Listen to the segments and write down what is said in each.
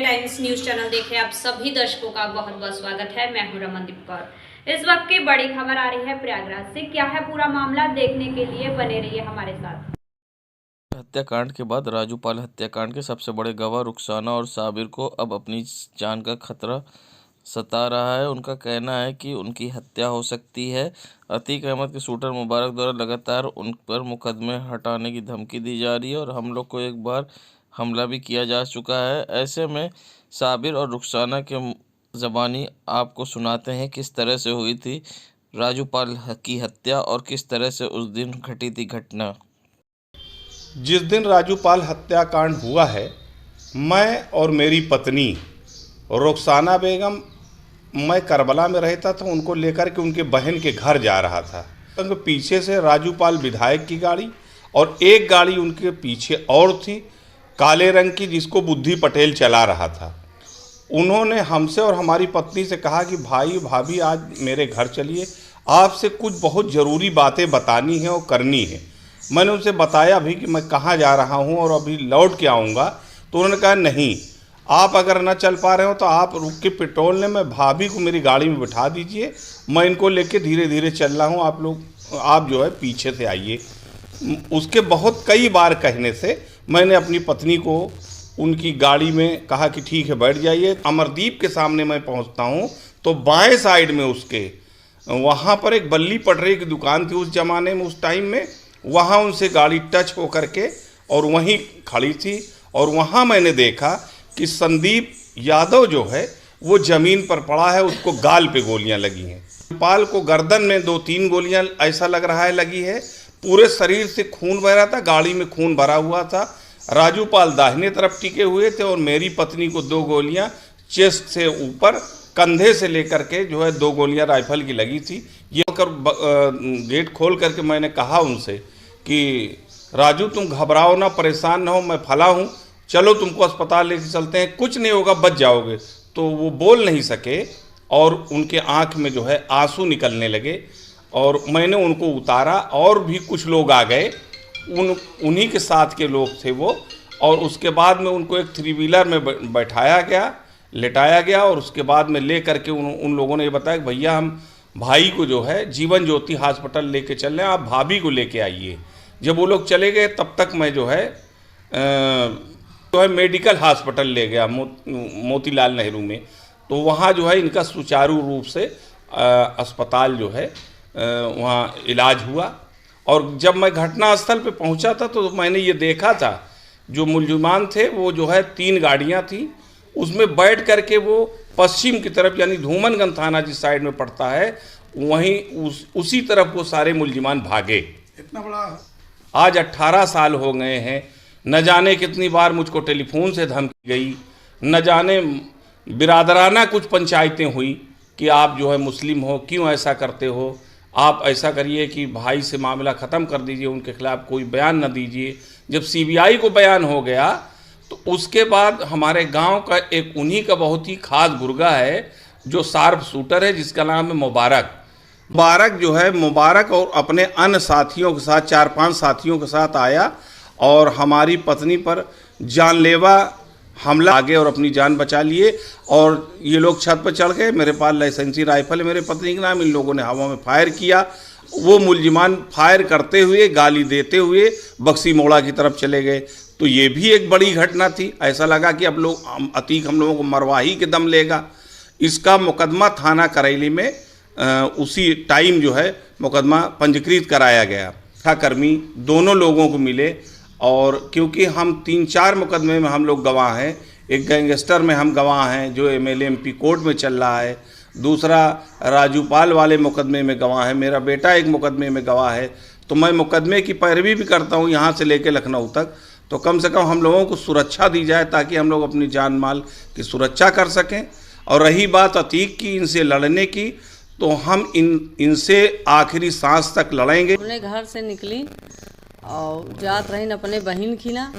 Times news channel देखे आप सभी दर्शकों का बहुत बहुत स्वागत है। मैं हूं रमनदीप कौर। इस वक्त की बड़ी खबर आ रही है प्रयागराज से। क्या है पूरा मामला, देखने के लिए बने रहिए हमारे साथ। हत्याकांड के बाद राजूपाल हत्याकांड के सबसे बड़े गवाह रुखसाना और साबिर को अब अपनी जान का खतरा सता रहा है। उनका कहना है कि उनकी हत्या हो सकती है। अतीक अहमद के शूटर मुबारक द्वारा लगातार उन पर मुकदमे हटाने की धमकी दी जा रही है और हम लोग को एक बार हमला भी किया जा चुका है। ऐसे में साबिर और रुखसाना के ज़बानी आपको सुनाते हैं किस तरह से हुई थी राजूपाल की हत्या और किस तरह से उस दिन घटी थी घटना। जिस दिन राजूपाल हत्याकांड हुआ है, मैं और मेरी पत्नी रुखसाना बेगम, मैं करबला में रहता था, उनको लेकर के उनके बहन के घर जा रहा था। तो पीछे से राजूपाल विधायक की गाड़ी और एक गाड़ी उनके पीछे और थी काले रंग की, जिसको बुद्धि पटेल चला रहा था। उन्होंने हमसे और हमारी पत्नी से कहा कि भाई भाभी आज मेरे घर चलिए, आपसे कुछ बहुत ज़रूरी बातें बतानी है और करनी है। मैंने उनसे बताया भी कि मैं कहाँ जा रहा हूँ और अभी लौट के आऊँगा। तो उन्होंने कहा नहीं, आप अगर न चल पा रहे हो तो आप रुक के पेट्रोल ने मैं भाभी को मेरी गाड़ी में बिठा दीजिए, मैं इनको लेके धीरे धीरे चल रहा हूँ, आप जो है पीछे से आइए। उसके बहुत कई बार कहने से मैंने अपनी पत्नी को उनकी गाड़ी में कहा कि ठीक है बैठ जाइए। अमरदीप के सामने मैं पहुँचता हूँ तो बाएँ साइड में उसके वहाँ पर एक बल्ली पटरे की दुकान थी उस ज़माने में, उस टाइम में। वहाँ उनसे गाड़ी टच हो करके और वहीं खड़ी थी और वहाँ मैंने देखा कि संदीप यादव जो है वो ज़मीन पर पड़ा है, उसको गाल पे गोलियां लगी हैं। पाल को गर्दन में 2-3 गोलियां ऐसा लग रहा है लगी है, पूरे शरीर से खून बह रहा था, गाड़ी में खून भरा हुआ था। राजूपाल दाहिने तरफ टिके हुए थे और मेरी पत्नी को 2 गोलियाँ चेस्ट से ऊपर कंधे से लेकर के जो है 2 गोलियाँ राइफल की लगी थी। ये कर गेट खोल करके मैंने कहा उनसे कि राजू तुम घबराओ ना, परेशान ना हो, मैं फला हूँ, चलो तुमको अस्पताल लेके चलते हैं, कुछ नहीं होगा, बच जाओगे। तो वो बोल नहीं सके और उनके आँख में जो है आंसू निकलने लगे और मैंने उनको उतारा और भी कुछ लोग आ गए, उन्हीं के साथ के लोग थे वो। और उसके बाद में उनको एक 3 व्हीलर में बैठाया गया, लेटाया गया और उसके बाद में ले करके उन लोगों ने ये बताया कि भैया हम भाई को जो है जीवन ज्योति हॉस्पिटल लेके चल रहे हैं, आप भाभी को लेके आइए। जब वो लोग चले गए तब तक मैं जो है मेडिकल हॉस्पिटल ले गया मोतीलाल नेहरू में। तो वहाँ जो है इनका सुचारू रूप से अस्पताल जो है वहाँ इलाज हुआ। और जब मैं घटनास्थल पे पहुँचा था तो मैंने ये देखा था जो मुलजिमान थे वो जो है 3 गाड़ियाँ थी, उसमें बैठ करके वो पश्चिम की तरफ यानी धूमनगंज थाना जिस साइड में पड़ता है वहीं उसी तरफ वो सारे मुलजिमान भागे। इतना बड़ा आज 18 साल हो गए हैं, न जाने कितनी बार मुझको टेलीफोन से धमकी गई, न जाने बिरादराना कुछ पंचायतें हुई कि आप जो है मुस्लिम हो, क्यों ऐसा करते हो, आप ऐसा करिए कि भाई से मामला ख़त्म कर दीजिए, उनके खिलाफ़ कोई बयान न दीजिए। जब सीबीआई को बयान हो गया तो उसके बाद हमारे गांव का एक उन्हीं का बहुत ही खास गुर्गा है जो शार्प शूटर है, जिसका नाम है मुबारक जो है मुबारक और अपने अन्य साथियों के साथ 4-5 साथियों के साथ आया और हमारी पत्नी पर जानलेवा हमला आगे और अपनी जान बचा लिए। और ये लोग छत पर चढ़ गए, मेरे पास लाइसेंसी राइफल है मेरे पत्नी के नाम, इन लोगों ने हवा में फायर किया। वो मुलजिमान फायर करते हुए गाली देते हुए बक्सी मोड़ा की तरफ चले गए। तो ये भी एक बड़ी घटना थी, ऐसा लगा कि अब लोग अतीक हम लोगों को मरवा ही के दम लेगा। इसका मुकदमा थाना करैली में उसी टाइम जो है मुकदमा पंजीकृत कराया गया था। कर्मी दोनों लोगों को मिले और क्योंकि हम 3-4 मुकदमे में हम लोग गवाह हैं, एक गैंगस्टर में हम गवाह हैं जो MLA MP कोर्ट में चल रहा है, दूसरा राजूपाल वाले मुकदमे में गवाह है, मेरा बेटा एक मुकदमे में गवाह है। तो मैं मुकदमे की पैरवी भी करता हूँ यहाँ से लेके लखनऊ तक। तो कम से कम हम लोगों को सुरक्षा दी जाए ताकि हम लोग अपनी जान माल की सुरक्षा कर सकें। और रही बात अतीक की, इनसे लड़ने की, तो हम इनसे आखिरी सांस तक लड़ेंगे। अपने घर से निकली और जात रही अपने बहन की ना,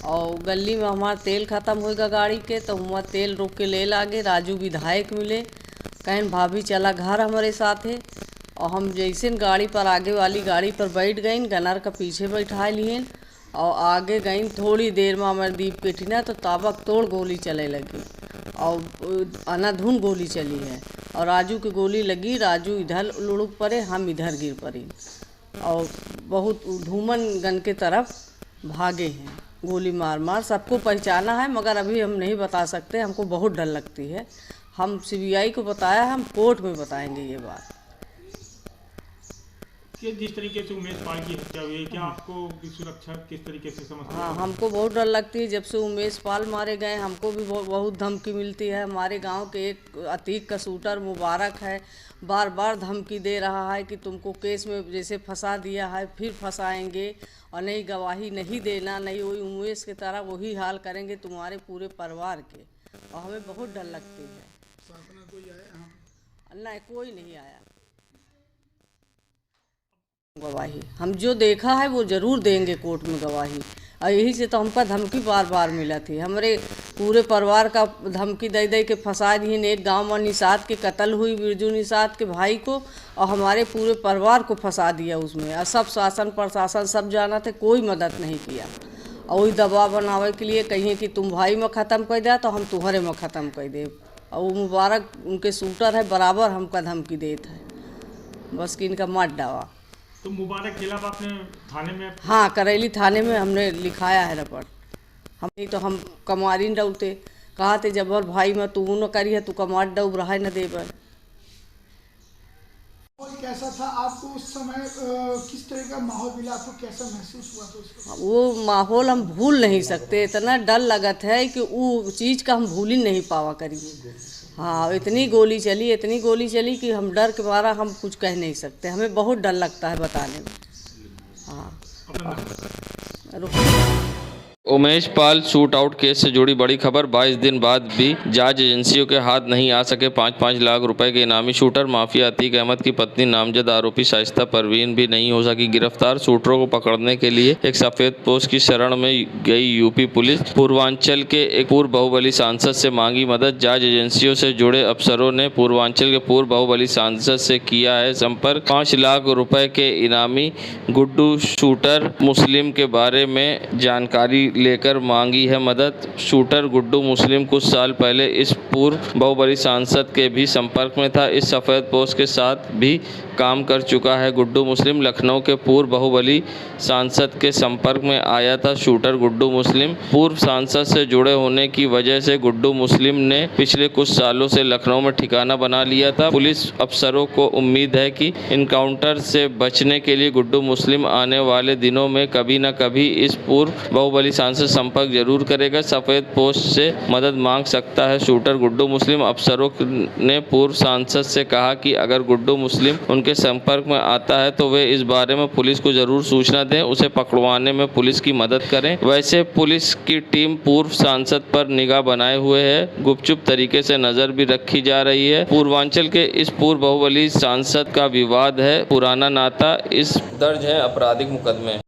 और गली में हमारा तेल ख़त्म होगा गाड़ी के, तो वहाँ तेल रोक के ले लागे। राजू विधायक मिले, कहें भाभी चला घर हमारे साथ है। और हम जैसे गाड़ी पर आगे वाली गाड़ी पर बैठ गए, गनर का पीछे बैठा लिए और आगे गई थोड़ी देर में अमरदीप के ठिना तो ताबक तोड़ गोली चले लगी और अनाधुन गोली चली है और राजू की गोली लगी। राजू इधर लुढ़क पड़े, हम इधर गिर पड़े और बहुत धूमन गन के तरफ भागे हैं गोली मार मार। सबको पहचाना है मगर अभी हम नहीं बता सकते, हमको बहुत डर लगती है। हम सीबीआई को बताया, हम कोर्ट में बताएंगे ये बात। कि जिस तरीके से उमेश पाल की हत्या हुई है, क्या आपको सुरक्षा किस तरीके से समझते हैं? हाँ, हमको बहुत डर लगती है। जब से उमेश पाल मारे गए हमको भी बहुत धमकी मिलती है। हमारे गांव के एक अतीक का शूटर मुबारक है, बार बार धमकी दे रहा है कि तुमको केस में जैसे फंसा दिया है फिर फंसाएंगे और नहीं गवाही नहीं देना, नहीं वही उमेश की तरह वही हाल करेंगे तुम्हारे पूरे परिवार के। और हमें बहुत डर लगती है। नहीं, कोई नहीं आया गवाही। हम जो देखा है वो ज़रूर देंगे कोर्ट में गवाही। और यही से तो हमका धमकी बार बार मिला थी। हमारे पूरे परिवार का धमकी दे दे के फंसा दी। एक गांव में निषाद के कत्ल हुई, बिरजू निषाद के भाई को, और हमारे पूरे परिवार को फंसा दिया उसमें। और सब शासन प्रशासन सब जाना थे, कोई मदद नहीं किया। और वही दबाव बनावे के लिए कहिए कि तुम भाई में ख़त्म कर दिया तो हम तुम्हारे में ख़त्म कर दे। और वो मुबारक उनके शूटर है, बराबर हमका धमकी देता है बस कि इनका मत डावा। तो मुबारक के खिलाफ आपने थाने में? हाँ, करेली थाने में हमने लिखाया है रिपोर्ट। हम नहीं तो हम कमारी न डलते, कहा थे जब भाई में तू न करी है, तू कमार डूब रहा है न देव। कैसा था आपको उस समय, किस तरह का माहौल मिला आपको, कैसा महसूस हुआ था उसको? वो माहौल हम भूल नहीं सकते। इतना डर लगत है कि वो चीज़ का हम भूल ही नहीं पावा करी। हाँ, इतनी गोली चली कि हम डर के मारा हम कुछ कह नहीं सकते। हमें बहुत डर लगता है बताने में। हाँ, Umesh Pal shoot out case से जुड़ी बड़ी खबर। 22 दिन बाद भी जांच एजेंसियों के हाथ नहीं आ सके 5-5 लाख रुपए के इनामी शूटर। माफिया अतीक अहमद की पत्नी नामजद आरोपी शाइस्ता परवीन भी नहीं हो सकी गिरफ्तार। शूटरों को पकड़ने के लिए एक सफेद पोस्ट की शरण में गई यूपी पुलिस। पूर्वांचल के एक पूर्व बाहुबली सांसद से मांगी मदद। जांच एजेंसियों से जुड़े अफसरों ने पूर्वांचल के पूर्व बाहुबली सांसद से किया है संपर्क। 5 लाख रुपए के इनामी गुड्डू शूटर मुस्लिम के बारे में जानकारी लेकर मांगी है मदद। शूटर गुड्डू मुस्लिम कुछ साल पहले इस पूर्व बाहुबली सांसद के भी संपर्क में था। इस सफ़ेद पोस्ट के साथ भी काम कर चुका है। गुड्डू मुस्लिम लखनऊ के पूर्व बाहुबली सांसद के संपर्क में आया था। शूटर गुड्डू मुस्लिम पूर्व सांसद से जुड़े होने की वजह से गुड्डू मुस्लिम ने पिछले कुछ सालों से लखनऊ में ठिकाना बना लिया था। पुलिस अफसरों को उम्मीद है कि इनकाउंटर से बचने के लिए गुड्डू मुस्लिम आने वाले दिनों में कभी न कभी इस पूर्व बाहुबली सांसद संपर्क जरूर करेगा। सफ़ेद पोस्ट से मदद मांग सकता है शूटर गुड्डू मुस्लिम। अफसरों ने पूर्व सांसद से कहा कि अगर गुड्डू मुस्लिम उनके संपर्क में आता है तो वे इस बारे में पुलिस को जरूर सूचना दें, उसे पकड़वाने में पुलिस की मदद करें। वैसे पुलिस की टीम पूर्व सांसद पर निगाह बनाए हुए है। गुपचुप तरीके से नजर भी रखी जा रही है। पूर्वांचल के इस पूर्व बाहुबली सांसद का विवाद है पुराना नाता। इस दर्ज है आपराधिक मुकदमे।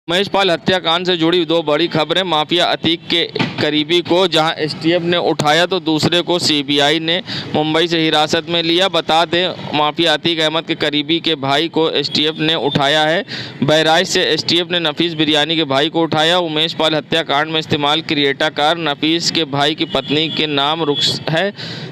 उमेश पाल हत्याकांड से जुड़ी 2 बड़ी खबरें। माफिया अतीक के करीबी को जहां एसटीएफ ने उठाया तो दूसरे को सीबीआई ने मुंबई से हिरासत में लिया। बता दें, माफिया अतीक अहमद के करीबी के भाई को एसटीएफ ने उठाया है। बहराइच से एसटीएफ ने नफीस बिरयानी के भाई को उठाया। उमेश पाल हत्याकांड में इस्तेमाल क्रिएटा कार नफीस के भाई की पत्नी के नाम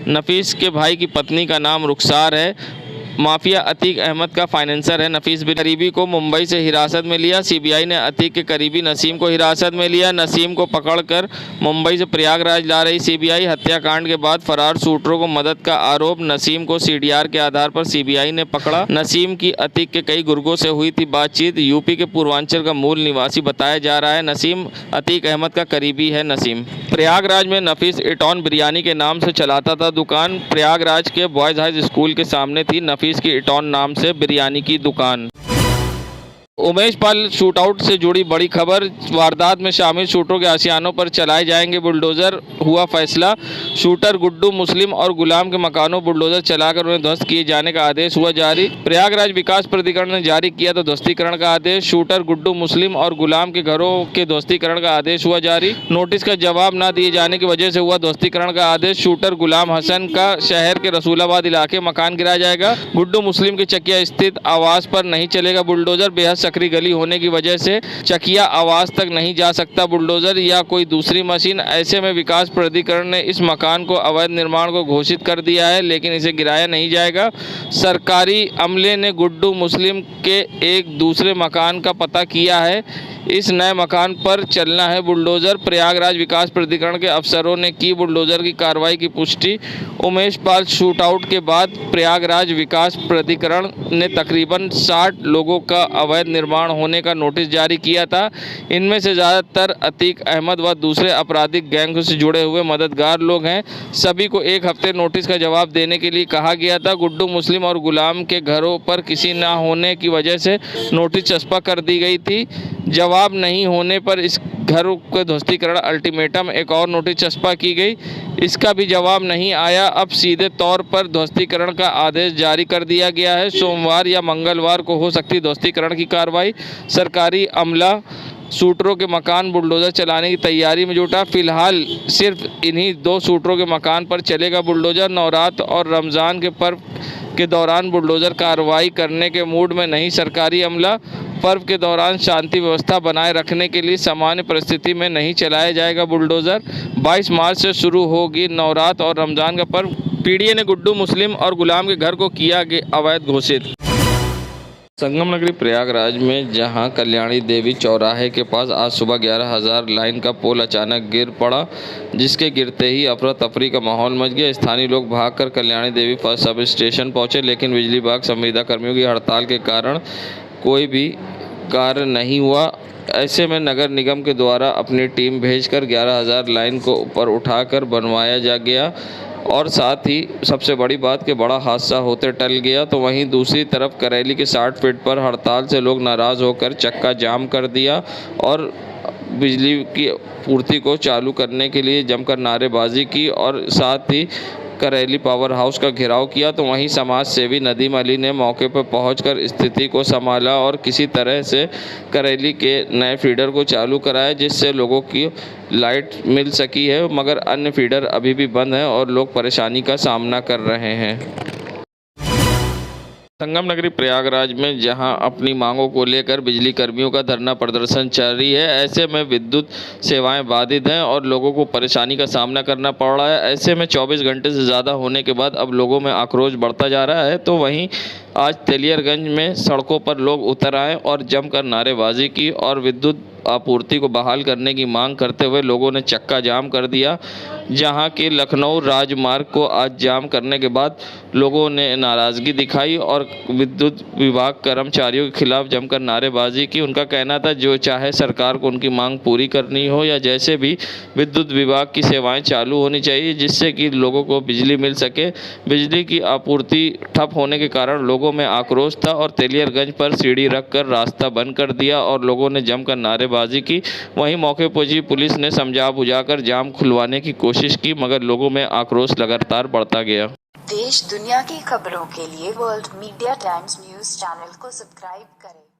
नफीस के भाई की पत्नी का नाम रुखसार है। माफिया अतीक अहमद का फाइनेंसर है। नफीस बिन करीबी को मुंबई से हिरासत में लिया। सीबीआई ने अतीक के करीबी नसीम को हिरासत में लिया। नसीम को पकड़कर मुंबई से प्रयागराज ला रही सीबीआई। हत्याकांड के बाद फरार शूटरों को मदद का आरोप। नसीम को सीडीआर के आधार पर सीबीआई ने पकड़ा। नसीम की अतीक के कई गुर्गों से हुई थी बातचीत। यूपी के पूर्वांचल का मूल निवासी बताया जा रहा है। नसीम अतीक अहमद का करीबी है। नसीम प्रयागराज में नफीस इटॉन बिरयानी के नाम से चलाता था दुकान। प्रयागराज के बॉयज हाई स्कूल के सामने थी नफीस की इटॉन नाम से बिरयानी की दुकान। उमेश पाल शूटआउट से जुड़ी बड़ी खबर। वारदात में शामिल शूटरों के आशियानों पर चलाए जाएंगे बुलडोजर। हुआ फैसला। शूटर गुड्डू मुस्लिम और गुलाम के मकानों बुलडोजर चलाकर उन्हें ध्वस्त किए जाने का आदेश हुआ जारी। प्रयागराज विकास प्राधिकरण ने जारी किया तो ध्वस्तीकरण का आदेश। शूटर गुड्डू मुस्लिम और गुलाम के घरों के ध्वस्तीकरण का आदेश हुआ जारी। नोटिस का जवाब न दिए जाने की वजह से हुआ ध्वस्तीकरण का आदेश। शूटर गुलाम हसन का शहर के रसूलाबाद इलाके मकान गिराया जाएगा। गुड्डू मुस्लिम के चकिया स्थित आवास पर नहीं चलेगा बुलडोजर। बेहद सकरी गली होने की वजह से चकिया आवास तक नहीं जा सकता बुलडोजर या कोई दूसरी मशीन। ऐसे में विकास प्राधिकरण ने इस मकान को अवैध निर्माण को घोषित कर दिया है, लेकिन इसे गिराया नहीं जाएगा। सरकारी अमले ने गुड्डू मुस्लिम के एक दूसरे मकान का पता किया है। इस नए मकान पर चलना है बुलडोजर। प्रयागराज विकास प्राधिकरण के अफसरों ने की बुलडोजर की कार्रवाई की पुष्टि। उमेश पाल शूटआउट के बाद प्रयागराज विकास प्राधिकरण ने तकरीबन 60 लोगों का अवैध निर्माण होने का नोटिस जारी किया था। इनमें से ज़्यादातर अतीक अहमद व दूसरे आपराधिक गैंग से जुड़े हुए मददगार लोग हैं। सभी को एक हफ्ते नोटिस का जवाब देने के लिए कहा गया था। गुड्डू मुस्लिम और गुलाम के घरों पर किसी न होने की वजह से नोटिस चस्पा कर दी गई थी। जवाब नहीं होने पर इस घर के ध्वस्तीकरण अल्टीमेटम एक और नोटिस चस्पा की गई। इसका भी जवाब नहीं आया। अब सीधे तौर पर ध्वस्तीकरण का आदेश जारी कर दिया गया है। सोमवार या मंगलवार को हो सकती ध्वस्तीकरण की कार्रवाई। सरकारी अमला शूटरों के मकान बुलडोजर चलाने की तैयारी में जुटा। फिलहाल सिर्फ इन्हीं 2 शूटरों के मकान पर चलेगा बुलडोजर। नवरात और रमज़ान के पर्व के दौरान बुलडोजर कार्रवाई करने के मूड में नहीं सरकारी अमला। पर्व के दौरान शांति व्यवस्था बनाए रखने के लिए सामान्य परिस्थिति में नहीं चलाया जाएगा बुलडोजर। 22 मार्च से शुरू होगी नवरात और रमज़ान का पर्व। पीडीए ने गुड्डू मुस्लिम और गुलाम के घर को किया अवैध घोषित। संगम नगरी प्रयागराज में जहां कल्याणी देवी चौराहे के पास आज सुबह 11,000 लाइन का पोल अचानक गिर पड़ा, जिसके गिरते ही अफरा तफरी का माहौल मच गया। स्थानीय लोग भागकर कल्याणी देवी फर्स्ट सब स्टेशन पहुंचे, लेकिन बिजली विभाग संविदा कर्मियों की हड़ताल के कारण कोई भी कार्य नहीं हुआ। ऐसे में नगर निगम के द्वारा अपनी टीम भेजकर 11,000 लाइन को ऊपर उठाकर बनवाया जा गया और साथ ही सबसे बड़ी बात कि बड़ा हादसा होते टल गया। तो वहीं दूसरी तरफ करेली के 60 फीट पर हड़ताल से लोग नाराज़ होकर चक्का जाम कर दिया और बिजली की पूर्ति को चालू करने के लिए जमकर नारेबाजी की और साथ ही करेली पावर हाउस का घेराव किया। तो वहीं समाज सेवी नदीम अली ने मौके पर पहुंचकर स्थिति को संभाला और किसी तरह से करेली के नए फीडर को चालू कराया, जिससे लोगों की लाइट मिल सकी है, मगर अन्य फीडर अभी भी बंद हैं और लोग परेशानी का सामना कर रहे हैं। संगम नगरी प्रयागराज में जहां अपनी मांगों को लेकर बिजली कर्मियों का धरना प्रदर्शन जारी है, ऐसे में विद्युत सेवाएं बाधित हैं और लोगों को परेशानी का सामना करना पड़ रहा है। ऐसे में 24 घंटे से ज़्यादा होने के बाद अब लोगों में आक्रोश बढ़ता जा रहा है। तो वहीं आज तेलियरगंज में सड़कों पर लोग उतर आए और जमकर नारेबाजी की और विद्युत आपूर्ति को बहाल करने की मांग करते हुए लोगों ने चक्का जाम कर दिया। जहां कि लखनऊ राजमार्ग को आज जाम करने के बाद लोगों ने नाराज़गी दिखाई और विद्युत विभाग कर्मचारियों के खिलाफ जमकर नारेबाजी की। उनका कहना था जो चाहे सरकार को उनकी मांग पूरी करनी हो या जैसे भी विद्युत विभाग की सेवाएं चालू होनी चाहिए, जिससे कि लोगों को बिजली मिल सके। बिजली की आपूर्ति ठप होने के कारण लोगों में आक्रोश था और तेलियरगंज पर सीढ़ी रखकर रास्ता बंद कर दिया और लोगों ने जमकर नारेबाजी की। वहीं मौके पर पहुंची पुलिस ने समझा बुझाकर जाम खुलवाने की कोशिश की, मगर लोगों में आक्रोश लगातार बढ़ता गया। देश दुनिया की खबरों के लिए world media times news channel को सब्सक्राइब करें।